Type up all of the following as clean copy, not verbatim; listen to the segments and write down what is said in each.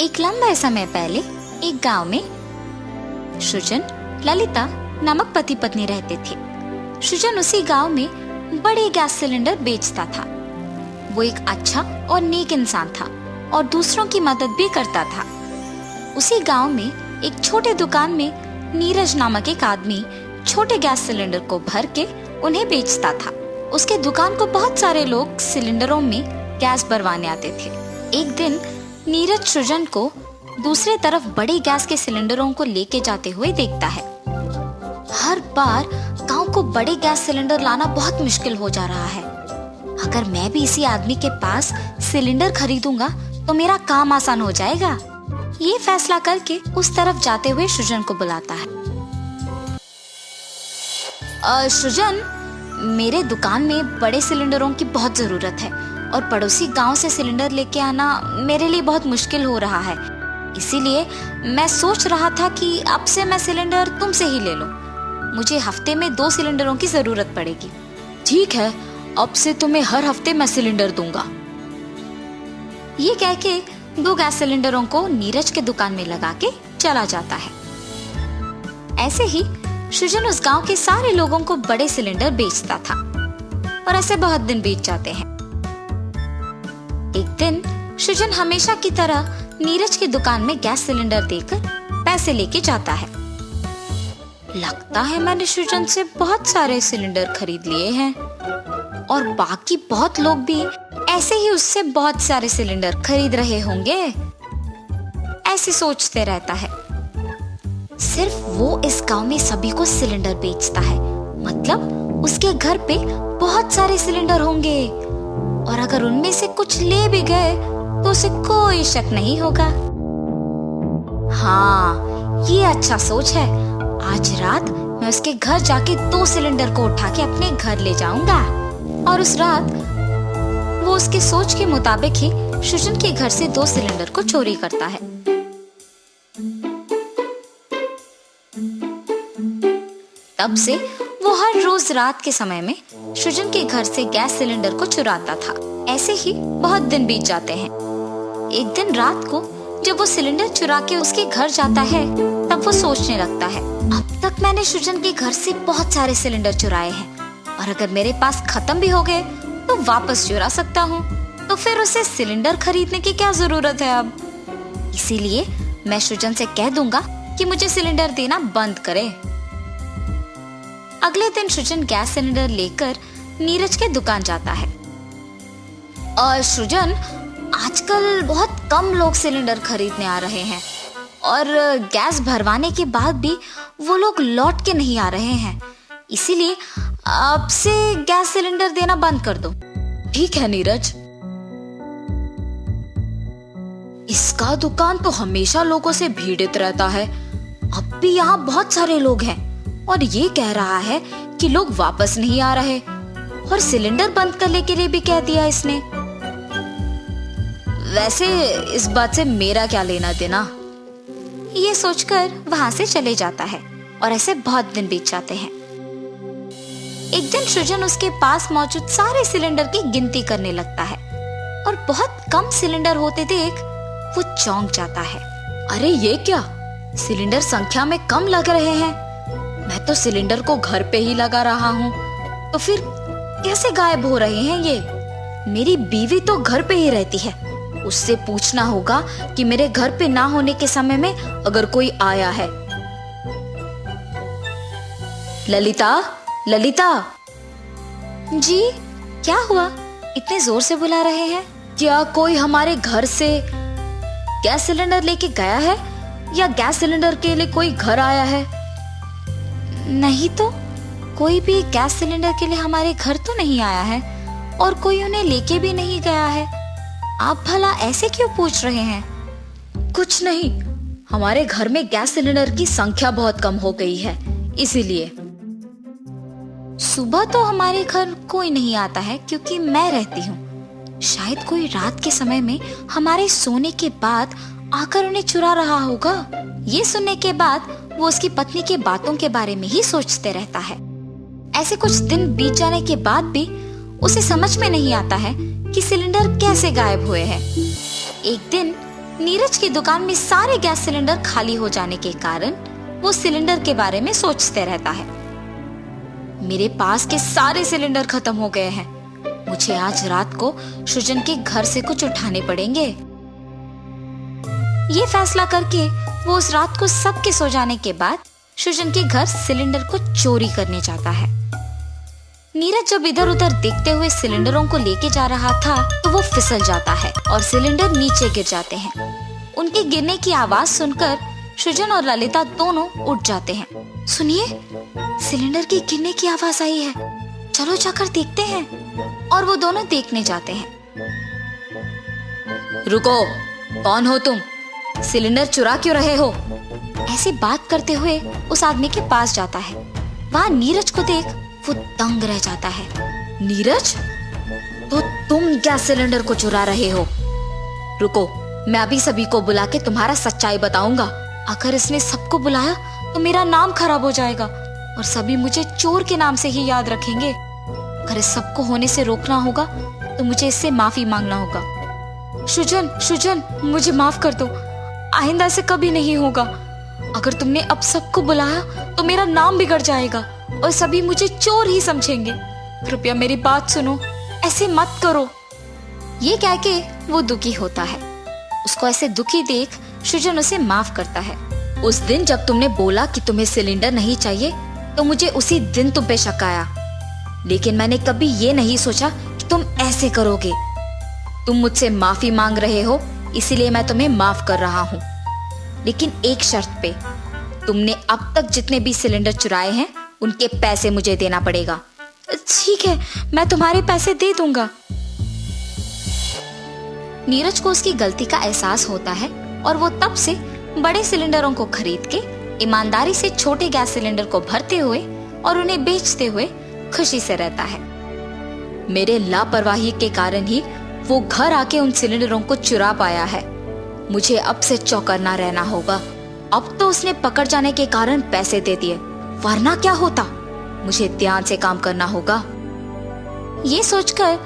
एक लंबे समय पहले एक गांव में सृजन, ललिता नामक पति पत्नी रहते थे। सृजन उसी गांव में बड़े गैस सिलेंडर बेचता था। वो एक अच्छा और नेक इंसान था और दूसरों की मदद भी करता था। उसी गांव में एक छोटे दुकान में नीरज नामक एक आदमी छोटे गैस सिलेंडर को भर के उन्हें बेचता था। उसके दुकान को बहुत सारे लोग सिलेंडरों में गैस भरवाने आते थे। एक दिन नीरज सृजन को दूसरे तरफ बड़े गैस के सिलेंडरों को लेके जाते हुए देखता है। हर बार गांव को बड़े गैस सिलेंडर लाना बहुत मुश्किल हो जा रहा है। अगर मैं भी इसी आदमी के पास सिलेंडर खरीदूंगा तो मेरा काम आसान हो जाएगा। ये फैसला करके उस तरफ जाते हुए सृजन को बुलाता है। सृजन, मेरे दुकान में बड़े सिलेंडरों की बहुत जरूरत है और पड़ोसी गांव से सिलेंडर लेके आना मेरे लिए बहुत मुश्किल हो रहा है। इसीलिए मैं सोच रहा था कि अब से मैं सिलेंडर तुमसे ही ले लूं। मुझे हफ्ते में 2 सिलेंडरों की जरूरत पड़ेगी। ठीक है, अब से तुम्हें हर हफ्ते मैं सिलेंडर दूंगा। ये कह के 2 गैस सिलेंडरों को नीरज के दुकान में लगा के चला जाता है। ऐसे ही सृजन उस गांव के सारे लोगों को बड़े सिलेंडर बेचता था और ऐसे बहुत दिन बीत जाते हैं। एक दिन सृजन हमेशा की तरह नीरज की दुकान में गैस सिलेंडर देकर पैसे लेके जाता है। लगता है मैंने सृजन से बहुत सारे सिलेंडर खरीद लिए हैं और बाकी बहुत लोग भी ऐसे ही उससे बहुत सारे सिलेंडर खरीद रहे होंगे, ऐसे सोचते रहता है। सिर्फ वो इस गांव में सभी को सिलेंडर बेचता है, मतलब उसके घर पे बहुत सारे सिलेंडर होंगे और अगर उनमें से कुछ ले भी गए तो उसे कोई शक नहीं होगा। हाँ, ये अच्छा सोच है। आज रात मैं उसके घर जाके 2 सिलेंडर को उठा के अपने घर ले जाऊंगा। और उस रात वो उसके सोच के मुताबिक ही सृजन के घर से 2 सिलेंडर को चोरी करता है। तब से वो हर रोज रात के समय में सृजन के घर से गैस सिलेंडर को चुराता था। ऐसे ही बहुत दिन बीत जाते हैं। एक दिन रात को जब वो सिलेंडर चुरा के उसके घर जाता है तब वो सोचने लगता है, अब तक मैंने सृजन के घर से बहुत सारे सिलेंडर चुराए हैं और अगर मेरे पास खत्म भी हो गए तो वापस चुरा सकता हूँ, तो फिर उसे सिलेंडर खरीदने की क्या जरूरत है अब। इसीलिए मैं सृजन से कह दूंगा कि मुझे सिलेंडर देना बंद करे। अगले दिन सृजन गैस सिलेंडर लेकर नीरज के दुकान जाता है। और सृजन, आजकल बहुत कम लोग सिलेंडर खरीदने आ रहे हैं और गैस भरवाने के बाद भी वो लोग लौट के नहीं आ रहे हैं, इसीलिए अब से गैस सिलेंडर देना बंद कर दो। ठीक है नीरज, इसका दुकान तो हमेशा लोगों से भीड़ित रहता है। अब भी यहाँ बहुत सारे लोग हैं और ये कह रहा है कि लोग वापस नहीं आ रहे और सिलेंडर बंद करने के लिए भी कह दिया इसने। वैसे इस बात से मेरा क्या लेना देना। ये सोचकर वहां से चले जाता है और ऐसे बहुत दिन बीत जाते हैं। एक दिन सृजन उसके पास मौजूद सारे सिलेंडर की गिनती करने लगता है और बहुत कम सिलेंडर होते देख वो चौंक जाता है। अरे ये क्या, सिलेंडर संख्या में कम लग रहे हैं। मैं तो सिलेंडर को घर पे ही लगा रहा हूँ, तो फिर कैसे गायब हो रहे हैं ये। मेरी बीवी तो घर पे ही रहती है, उससे पूछना होगा कि मेरे घर पे ना होने के समय में अगर कोई आया है। ललिता, ललिता। जी, क्या हुआ? इतने जोर से बुला रहे हैं? क्या कोई हमारे घर से गैस सिलेंडर लेके गया है या गैस सिलेंडर के लिए कोई घर आया है? नहीं तो, कोई भी गैस सिलेंडर के लिए हमारे घर तो नहीं आया है और कोई उन्हें लेके भी नहीं गया है। आप भला ऐसे क्यों पूछ रहे हैं? कुछ नहीं, हमारे घर में गैस सिलेंडर की संख्या बहुत कम हो गई है, इसीलिए। सुबह तो हमारे घर कोई नहीं आता है क्योंकि मैं रहती हूँ। शायद कोई रात के समय में हमारे सोने के बाद आकर उन्हें चुरा रहा होगा। ये सुनने के बाद वो उसकी पत्नी के बातों के बारे में ही सोचते रहता है। ऐसे कुछ दिन बीत जाने के बाद भी उसे समझ में नहीं आता है कि सिलेंडर कैसे गायब हुए हैं। एक दिन नीरज की दुकान में सारे गैस सिलेंडर खाली हो जाने के कारण वो सिलेंडर के बारे में सोचते रहता है। मेरे पास के सारे सिलेंडर खत्म हो गए हैं। मुझे आज रात को सृजन के घर से कुछ उठाने पड़ेंगे। ये फैसला करके वो उस रात को सबके सो जाने के बाद सृजन के घर सिलेंडर को चोरी करने जाता है। नीरज जब इधर उधर देखते हुए सिलेंडरों को लेके जा रहा था तो वो फिसल जाता है और सिलेंडर नीचे गिर जाते हैं। उनके गिरने की आवाज सुनकर सृजन और ललिता दोनों उठ जाते हैं। सुनिए, सिलेंडर की गिरने की आवाज आई है, चलो जाकर देखते हैं। और वो दोनों देखने जाते हैं। रुको, कौन हो तुम? सिलेंडर चुरा क्यों रहे हो? ऐसी बात करते हुए उस आदमी के पास जाता है। वहाँ नीरज को देख वो दंग रह जाता है। नीरज, तो तुम गैस सिलेंडर को चुरा रहे हो? रुको, मैं अभी सभी को बुला के तुम्हारा सच्चाई बताऊंगा। अगर इसने सबको बुलाया तो मेरा नाम खराब हो जाएगा और सभी मुझे चोर के नाम से ही याद रखेंगे। अगर इस सबको होने से रोकना होगा तो मुझे इससे माफी मांगना होगा। सृजन, मुझे माफ कर दो, आइंदा ऐसे कभी नहीं होगा। अगर तुमने अब सबको बुलाया तो मेरा नाम बिगड़ जाएगा और सभी मुझे चोर ही समझेंगे। कृपया मेरी बात सुनो, ऐसे मत करो। ये कह के वो दुखी होता है। उसको ऐसे दुखी देख सृजन उसे माफ करता है। उस दिन जब तुमने बोला कि तुम्हें सिलेंडर नहीं चाहिए तो मुझे उसी दिन तुम पे शक आया, लेकिन मैंने कभी ये नहीं सोचा कि तुम ऐसे करोगे। तुम मुझसे माफी मांग रहे हो, इसीलिए मैं तुम्हें माफ कर रहा हूँ, लेकिन एक शर्त पे। तुमने अब तक जितने भी सिलेंडर चुराए हैं उनके पैसे मुझे देना पड़ेगा। ठीक है, मैं तुम्हारे पैसे दे दूंगा। नीरज को उसकी गलती का एहसास होता है और वो तब से बड़े सिलेंडरों को खरीद के ईमानदारी से छोटे गैस सिलेंडर को भरते हुए और उन्हें बेचते हुए खुशी से रहता है। मेरे लापरवाही के कारण ही वो घर आके उन सिलेंडरों को चुरा पाया है। मुझे अब से चौकन्ना रहना होगा। अब तो उसने पकड़ जाने के कारण पैसे दे दिए, वरना क्या होता? मुझे ध्यान से काम करना होगा। ये सोचकर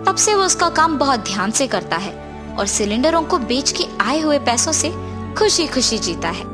तब से वो उसका काम बहुत ध्यान से करता है और सिलेंडरों को बेच के आए हुए पैसों से खुशी खुशी जीता है।